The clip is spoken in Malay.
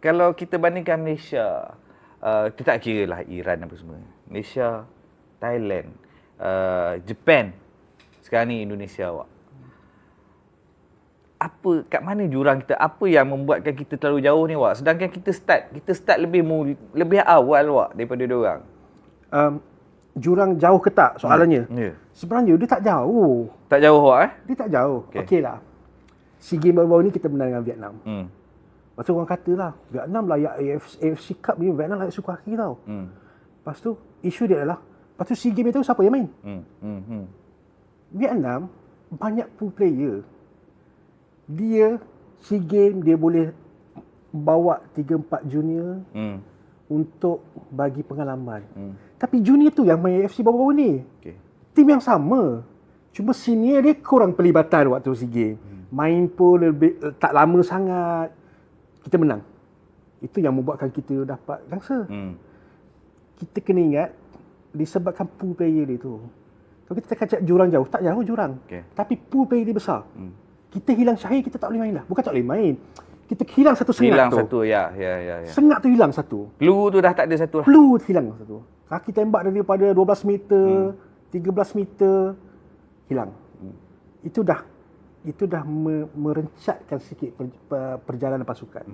kalau kita bandingkan Malaysia, kita tak kira lah Iran apa semua. Malaysia, Thailand, Japan, sekarang ni Indonesia awak. Kat mana jurang kita? Apa yang membuatkan kita terlalu jauh ni awak? Sedangkan kita start lebih awal awak daripada diorang. Jurang jauh ke tak soalannya? Sebenarnya dia tak jauh. Tak jauh awak Dia tak jauh. Okeylah. SEA Games baru-baru ni kita menang dengan Vietnam. Lepas tu orang kata lah, Vietnam layak AFC Cup ni, Vietnam layak suka haki tau. Lepas tu, isu dia adalah, lepas tu SEA Games tu siapa yang main? Vietnam, banyak pool player. Dia, SEA Games, dia boleh bawa 3-4 junior untuk bagi pengalaman. Tapi junior tu yang main AFC baru-baru ni. Tim yang sama. Cuma senior dia kurang pelibatan waktu SEA Games. Main pun tak lama sangat. Kita menang. Itu yang membuatkan kita dapat gangsa. Kita kena ingat, disebabkan pool player dia tu. Kalau kita cakap jurang jauh, tak jauh jurang. Tapi pool player dia besar. Kita hilang Syahir, kita tak boleh main lah. Bukan tak boleh main. Kita hilang satu sengat hilang tu. Satu, ya. Sengat tu hilang satu. Peluru tu dah tak ada satu lah. Peluru hilang satu. Kaki tembak daripada 12 meter, 13 meter, hilang. Itu dah merencatkan sikit perjalanan pasukan.